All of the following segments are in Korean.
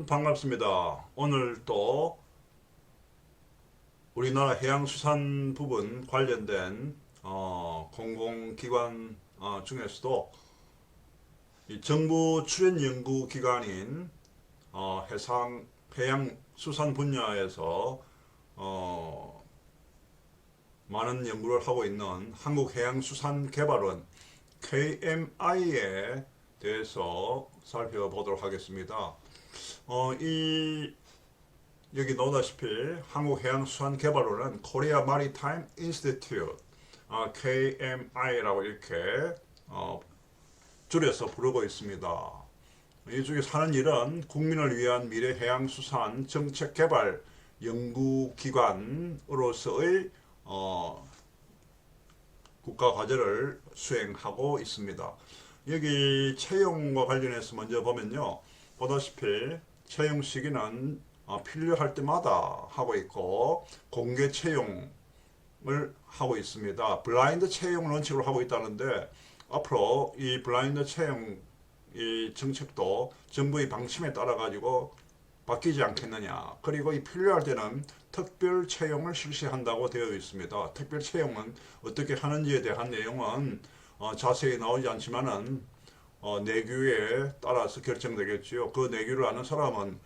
여러분 반갑습니다. 오늘 또 우리나라 해양수산 부분 관련된 공공기관 중에서도 이 정부 출연 연구 기관인 해양수산 분야에서 많은 연구를 하고 있는 한국해양수산개발원 KMI에 대해서 살펴보도록 하겠습니다. 여기 나오다시피 한국해양수산개발원은 코리아 마리타임 인스티튜트 KMI라고 이렇게 줄여서 부르고 있습니다. 이쪽에서 하는 일은 국민을 위한 미래 해양수산 정책개발 연구기관으로서의 국가과제를 수행하고 있습니다. 여기 채용과 관련해서 먼저 보면요, 보다시피 채용 시기는 필요할 때마다 하고 있고 공개 채용을 하고 있습니다. 블라인드 채용 원칙으로 하고 있다는데 앞으로 이 블라인드 채용 이 정책도 정부의 방침에 따라 가지고 바뀌지 않겠느냐. 그리고 이 필요할 때는 특별 채용을 실시한다고 되어 있습니다. 특별 채용은 어떻게 하는지에 대한 내용은 자세히 나오지 않지만은 내규에 따라서 결정되겠지요. 그 내규를 아는 사람은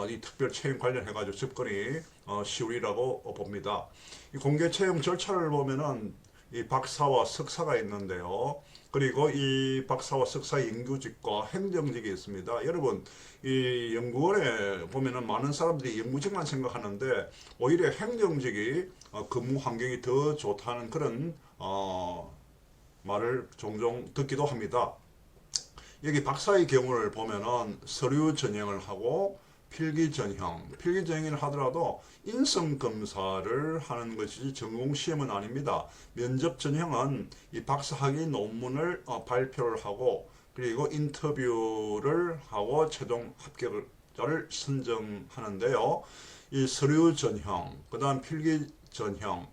이 특별 채용 관련해 가지고 접근이 쉬우리라고 봅니다. 이 공개 채용 절차를 보면은 이 박사와 석사가 있는데요. 그리고 이 박사와 석사 연구직과 행정직이 있습니다. 여러분, 이 연구원에 보면은 많은 사람들이 연구직만 생각하는데 오히려 행정직이 근무 환경이 더 좋다는 그런 말을 종종 듣기도 합니다. 여기 박사의 경우를 보면은 서류 전형을 하고 필기 전형을 하더라도 인성 검사를 하는 것이지 전공 시험은 아닙니다. 면접 전형은 이 박사학위 논문을 발표를 하고 그리고 인터뷰를 하고 최종 합격자를 선정하는데요. 이 서류 전형, 그 다음 필기 전형,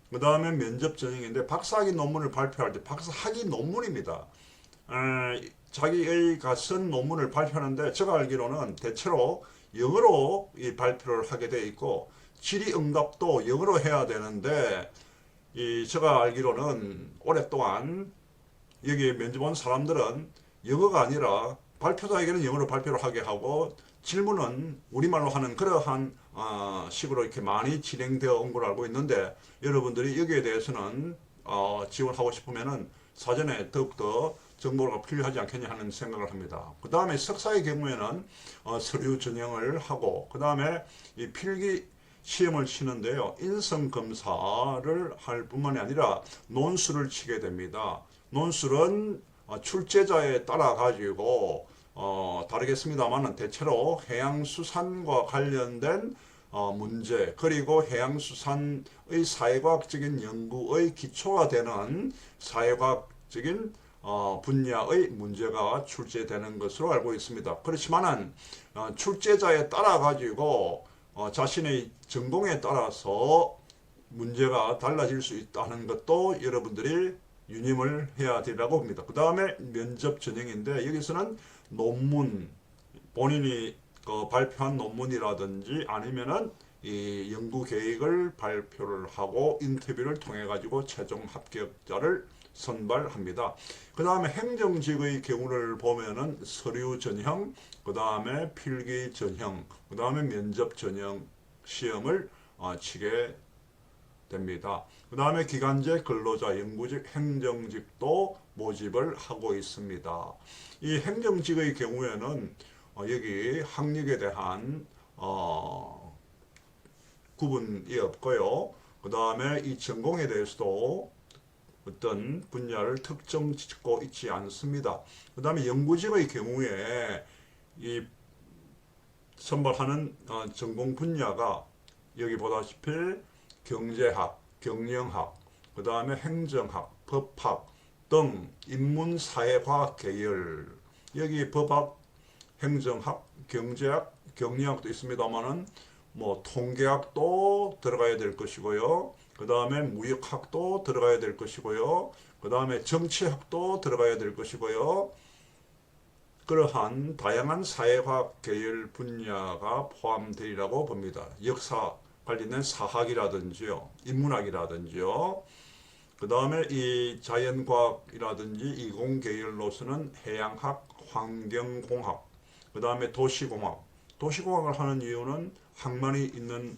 그 다음에 면접 전형인데 박사학위 논문을 발표할 때 박사학위 논문입니다. 자기의 쓴 논문을 발표하는데 제가 알기로는 대체로 영어로 이 발표를 하게 돼 있고 질의응답도 영어로 해야 되는데 제가 알기로는 오랫동안 여기 면접 온 사람들은 영어가 아니라 발표자에게는 영어로 발표를 하게 하고 질문은 우리말로 하는 그러한 식으로 이렇게 많이 진행되어 온 걸로 알고 있는데 여러분들이 여기에 대해서는 지원하고 싶으면은 사전에 더욱더 정보가 필요하지 않겠냐 하는 생각을 합니다. 그 다음에 석사의 경우에는 서류 전형을 하고 그 다음에 이 필기 시험을 치는데요. 인성 검사를 할 뿐만이 아니라 논술을 치게 됩니다. 논술은 출제자에 따라 가지고 다르겠습니다만 대체로 해양수산과 관련된 문제 그리고 해양수산의 사회과학적인 연구의 기초가 되는 사회과학적인 분야의 문제가 출제되는 것으로 알고 있습니다. 그렇지만은 출제자에 따라 가지고 자신의 전공에 따라서 문제가 달라질 수 있다는 것도 여러분들이 유념을 해야 되라고 봅니다. 그 다음에 면접 전형인데 여기서는 논문 본인이 발표한 논문이라든지 아니면은 이 연구 계획을 발표를 하고 인터뷰를 통해 가지고 최종 합격자를 선발합니다. 그 다음에 행정직의 경우를 보면은 서류 전형, 그 다음에 필기 전형, 그 다음에 면접 전형 시험을 치게 됩니다. 그 다음에 기간제 근로자 연구직 행정직도 모집을 하고 있습니다. 이 행정직의 경우에는 여기 학력에 대한 구분이 없고요. 그 다음에 이 전공에 대해서도 어떤 분야를 특정 짓고 있지 않습니다. 그 다음에 연구직의 경우에 이 선발하는 전공 분야가 여기 보다시피 경제학, 경영학, 그 다음에 행정학, 법학 등 인문사회과학 계열, 여기 법학, 행정학, 경제학, 경영학도 있습니다만은 뭐 통계학도 들어가야 될 것이고요. 그 다음에 무역학도 들어가야 될 것이고요. 그 다음에 정치학도 들어가야 될 것이고요. 그러한 다양한 사회과학 계열 분야가 포함되리라고 봅니다. 역사 관련된 사학이라든지요, 인문학이라든지요. 그 다음에 이 자연과학이라든지 이공 계열로서는 해양학, 환경공학, 그 다음에 도시공학. 도시공학을 하는 이유는 항만이 있는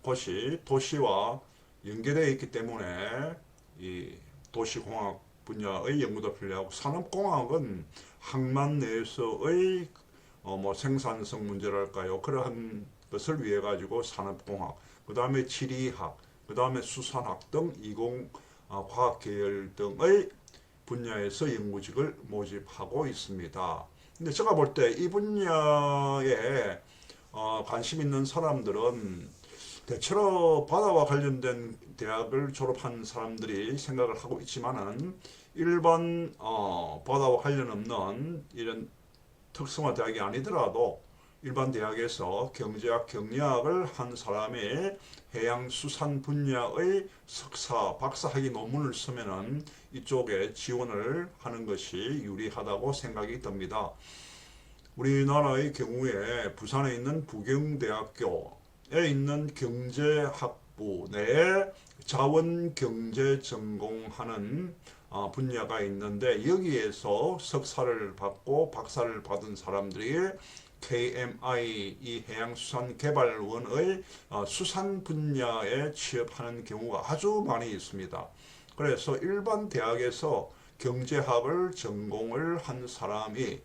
곳이 도시와 연계되어 있기 때문에 이 도시공학 분야의 연구도 필요하고, 산업공학은 항만 내에서의 뭐 생산성 문제랄까요, 그러한 것을 위해 가지고 산업공학, 그 다음에 지리학, 그 다음에 수산학 등 이공 과학 계열 등의 분야에서 연구직을 모집하고 있습니다. 근데 제가 볼 때 이 분야에 관심 있는 사람들은 대체로 바다와 관련된 대학을 졸업한 사람들이 생각을 하고 있지만은, 일반 바다와 관련 없는 이런 특성화 대학이 아니더라도 일반 대학에서 경제학, 경영학을 한 사람이 해양수산 분야의 석사, 박사학위 논문을 쓰면은 이쪽에 지원을 하는 것이 유리하다고 생각이 듭니다. 우리나라의 경우에 부산에 있는 부경대학교에 있는 경제학부 내에 자원경제 전공하는 분야가 있는데, 여기에서 석사를 받고 박사를 받은 사람들이 KMI 이 해양수산개발원의 수산 분야에 취업하는 경우가 아주 많이 있습니다. 그래서 일반 대학에서 경제학을 전공을 한 사람이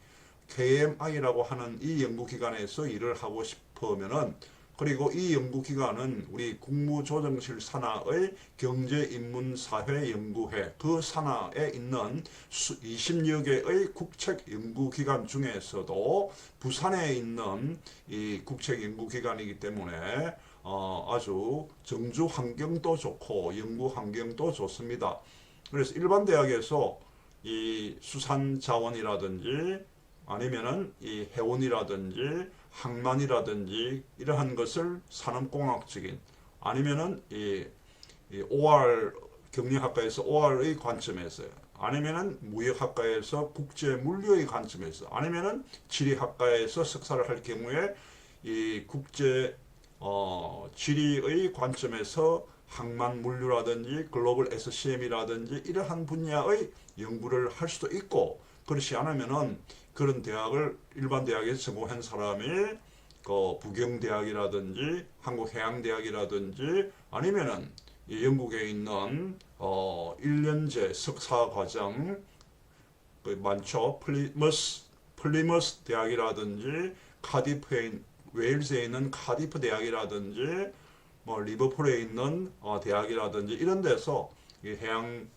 KMI라고 하는 이 연구기관에서 일을 하고 싶으면은, 그리고 이 연구기관은 우리 국무조정실 산하의 경제인문사회연구회 그 산하에 있는 20여 개의 국책연구기관 중에서도 부산에 있는 이 국책연구기관이기 때문에 아주 정주 환경도 좋고 연구 환경도 좋습니다. 그래서 일반 대학에서 이 수산 자원이라든지 아니면은 이 해운이라든지 항만이라든지 이러한 것을 산업공학적인, 아니면은 이 OR 경영학과에서 OR의 관점에서, 아니면은 무역학과에서 국제물류의 관점에서, 아니면은 지리학과에서 석사를 할 경우에 이 국제 지리의 관점에서 항만 물류라든지 글로벌 SCM이라든지 이러한 분야의 연구를 할 수도 있고, 그렇지 않으면은 그런 대학을 일반 대학에서 전공한 사람이 그 부경대학이라든지 한국해양대학이라든지 아니면은 영국에 있는 1년제 석사과정 그 많죠. 플리머스 대학이라든지 카디프에 웨일즈에 있는 카디프 대학이라든지 뭐 리버풀에 있는 대학이라든지 이런 데서 이 해양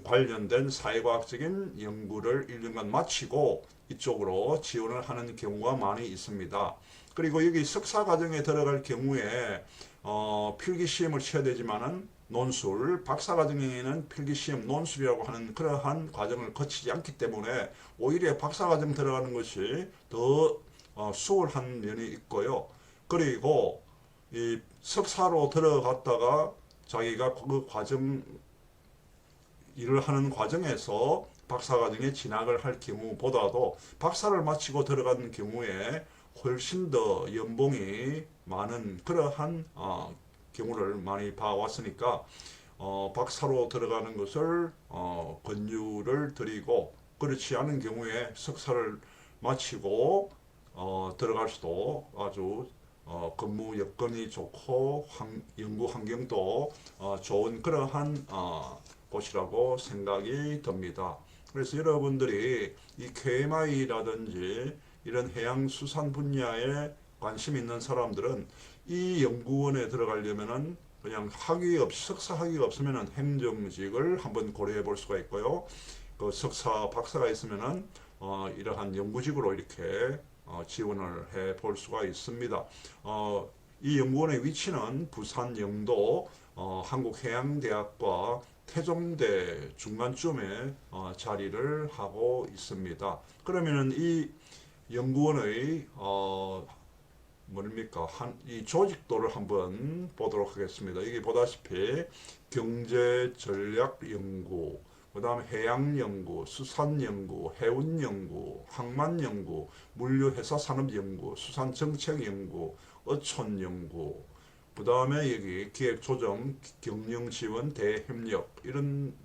관련된 사회과학적인 연구를 1년간 마치고 이쪽으로 지원을 하는 경우가 많이 있습니다. 그리고 여기 석사 과정에 들어갈 경우에 필기시험을 쳐야 되지만은 논술, 박사 과정에는 필기시험, 논술이라고 하는 그러한 과정을 거치지 않기 때문에 오히려 박사 과정 들어가는 것이 더 수월한 면이 있고요. 그리고 이 석사로 들어갔다가 자기가 그 과정 일을 하는 과정에서 박사과정에 진학을 할 경우보다도 박사를 마치고 들어가는 경우에 훨씬 더 연봉이 많은 그러한 경우를 많이 봐왔으니까 박사로 들어가는 것을 권유를 드리고, 그렇지 않은 경우에 석사를 마치고 들어갈 수도 아주 근무 여건이 좋고 연구 환경도 좋은 그러한 곳이라고 생각이 듭니다. 그래서 여러분들이 이 KMI라든지 이런 해양수산 분야에 관심 있는 사람들은 이 연구원에 들어가려면은 그냥 석사 학위가 없으면은 행정직을 한번 고려해 볼 수가 있고요. 그 석사, 박사가 있으면은 이러한 연구직으로 이렇게 지원을 해 볼 수가 있습니다. 이 연구원의 위치는 부산 영도 한국해양대학과 태종대 중간쯤에 자리를 하고 있습니다. 그러면은 이 연구원의 뭡니까 이 조직도를 한번 보도록 하겠습니다. 여기 보다시피 경제전략연구, 그 다음에 해양연구, 수산연구, 해운연구, 항만연구, 물류회사 산업연구, 수산정책연구, 어촌연구, 그 다음에 여기 기획조정, 경영지원, 대협력 이런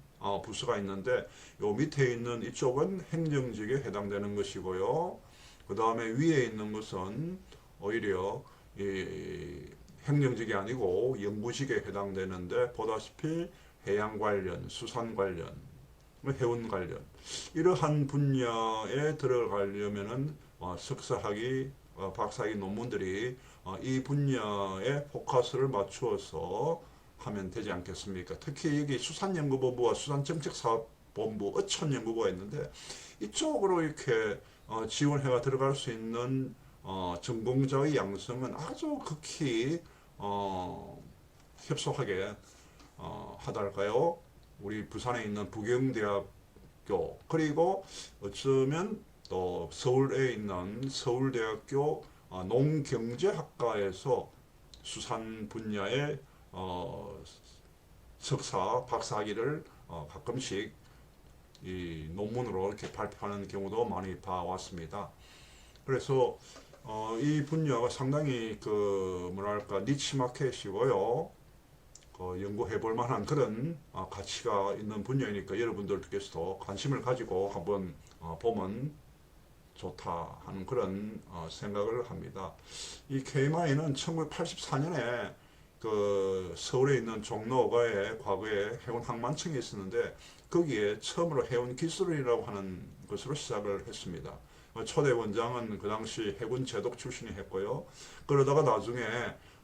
부서가 있는데 요 밑에 있는 이쪽은 행정직에 해당되는 것이고요. 그 다음에 위에 있는 것은 오히려 이 행정직이 아니고 연구직에 해당되는데 보다시피 해양 관련, 수산 관련, 해운 관련 이러한 분야에 들어가려면은 석사학위, 박사학위 논문들이 이 분야에 포커스를 맞추어서 하면 되지 않겠습니까? 특히 여기 수산연구본부와 수산정책사업본부, 어촌연구부가 있는데 이쪽으로 이렇게 지원해가 들어갈 수 있는 전공자의 양성은 아주 극히 협소하게 하달까요? 우리 부산에 있는 부경대학교 그리고 어쩌면 또 서울에 있는 서울대학교 농경제학과에서 수산 분야의 석사, 박사학위를 가끔씩 이 논문으로 이렇게 발표하는 경우도 많이 봐왔습니다. 그래서 이 분야가 상당히 그 뭐랄까 니치 마켓이고요. 연구해 볼 만한 그런 가치가 있는 분야이니까 여러분들께서도 관심을 가지고 한번 보면 좋다 하는 그런 생각을 합니다. 이 KMI는 1984년에 그 서울에 있는 종로가에 과거에 해운 항만청이 있었는데 거기에 처음으로 해운 기술이라고 하는 것으로 시작을 했습니다. 초대 원장은 그 당시 해군 제독 출신이 했고요. 그러다가 나중에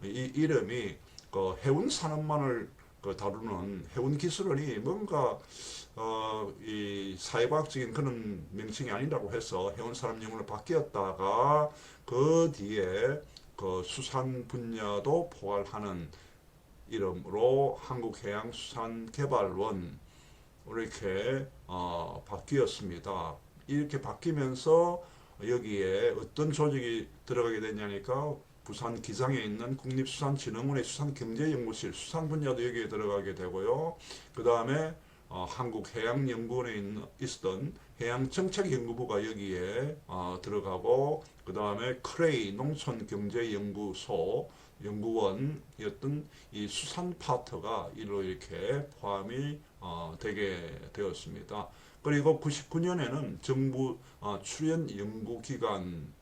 이 이름이 그 해운 산업만을 다루는 해운 기술원이 뭔가 이 사회과학적인 그런 명칭이 아니라고 해서 해운 산업용으로 바뀌었다가 그 뒤에 그 수산 분야도 포괄하는 이름으로 한국해양수산개발원 이렇게 바뀌었습니다. 이렇게 바뀌면서 여기에 어떤 조직이 들어가게 되냐니까 부산 기장에 있는 국립수산진흥원의 수산경제연구실 수산 분야도 여기에 들어가게 되고요. 그 다음에 한국해양연구원에 있었던 해양정책연구부가 여기에 들어가고 그 다음에 크레이 농촌경제연구소 연구원이었던 이 수산 파트가 이로 이렇게 포함이 되게 되었습니다. 그리고 99년에는 정부 출연연구기관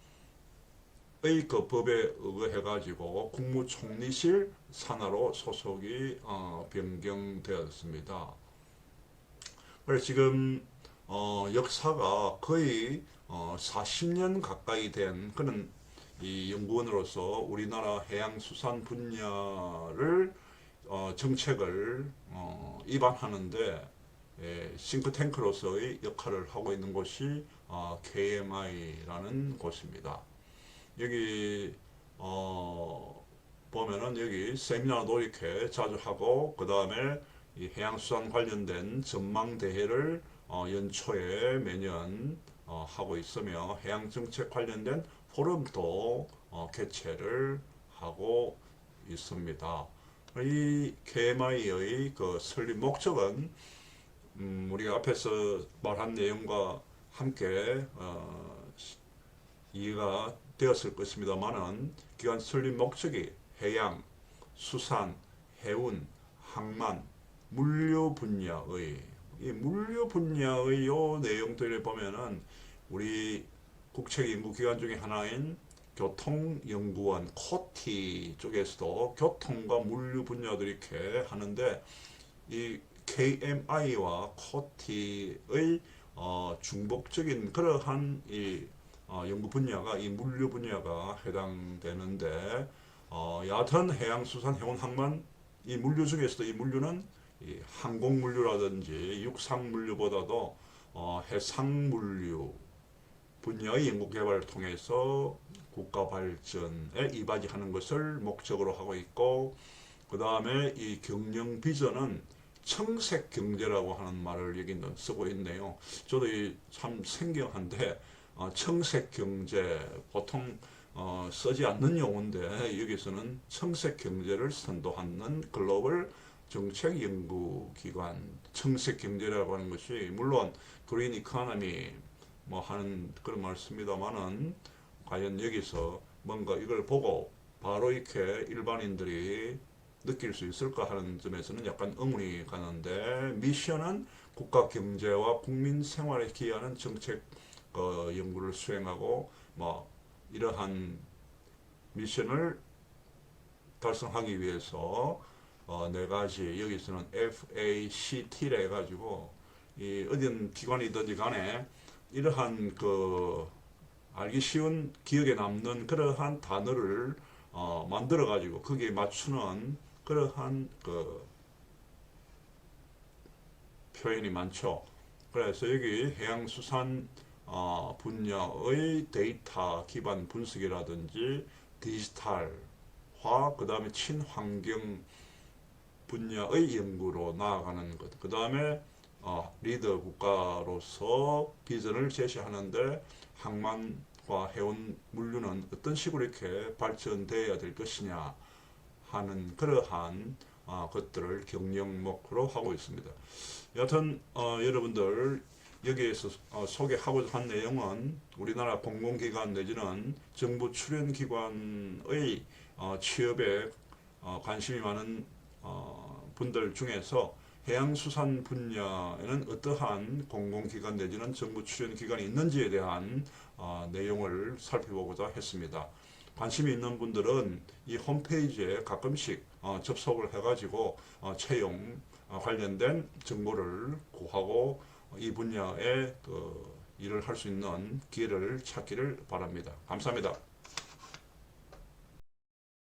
그 법에 의거해 가지고 국무총리실 산하로 소속이 변경되었습니다. 그래서 지금 역사가 거의 40년 가까이 된 그런 이 연구원으로서 우리나라 해양수산 분야를 정책을 입안하는데 싱크탱크로서의 역할을 하고 있는 곳이 KMI라는 곳입니다. 여기 보면은 여기 세미나도 이렇게 자주 하고 그 다음에 이 해양수산 관련된 전망대회를 연초에 매년 하고 있으며 해양정책 관련된 포럼도 개최를 하고 있습니다. 이 KMI의 그 설립 목적은 우리가 앞에서 말한 내용과 함께 이해가 되었을 것입니다만은 기관 설립 목적이 해양, 수산, 해운, 항만, 물류 분야의 이 물류 분야의 요 내용들을 보면은 우리 국책연구기관 중에 하나인 교통연구원 코티 쪽에서도 교통과 물류 분야들이 이렇게 하는데 이 KMI와 코티의 중복적인 그러한 이 연구 분야가 이 물류 분야가 해당되는데 얕은 해양수산 해운 항만 이 물류 중에서도 이 물류는 이 항공 물류라든지 육상 물류보다도 해상 물류 분야의 연구 개발을 통해서 국가 발전에 이바지하는 것을 목적으로 하고 있고 그 다음에 이 경영 비전은 청색 경제라고 하는 말을 여기는 쓰고 있네요. 저도 참 생경한데 청색 경제 보통 쓰지 않는 용어인데 여기서는 청색 경제를 선도하는 글로벌 정책연구기관, 청색경제라고 하는 것이 물론 그린 이코노미 뭐 하는 그런 말 씁니다만은 과연 여기서 뭔가 이걸 보고 바로 이렇게 일반인들이 느낄 수 있을까 하는 점에서는 약간 의문이 가는데, 미션은 국가 경제와 국민 생활에 기여하는 정책 연구를 수행하고 뭐 이러한 미션을 달성하기 위해서 네 가지, 여기서는 FACT라 해가지고 이 어떤 기관이든지 간에 이러한 알기 쉬운 기억에 남는 그러한 단어를 만들어 가지고 거기에 맞추는 그러한 표현이 많죠. 그래서 여기 해양수산 분야의 데이터 기반 분석이라든지 디지털화, 그 다음에 친환경 분야의 연구로 나아가는 것, 그 다음에 리더 국가로서 비전을 제시하는데 항만과 해운 물류는 어떤 식으로 이렇게 발전되어야 될 것이냐 하는 그러한 것들을 경영목으로 하고 있습니다. 여하튼 여러분들 여기에서 소개하고자 한 내용은 우리나라 공공기관 내지는 정부 출연기관의 취업에 관심이 많은 분들 중에서 해양수산 분야에는 어떠한 공공기관 내지는 정부 출연기관이 있는지에 대한 내용을 살펴보고자 했습니다. 관심이 있는 분들은 이 홈페이지에 가끔씩 접속을 해가지고 채용 관련된 정보를 구하고 이 분야에 일을 할 수 있는 기회를 찾기를 바랍니다. 감사합니다.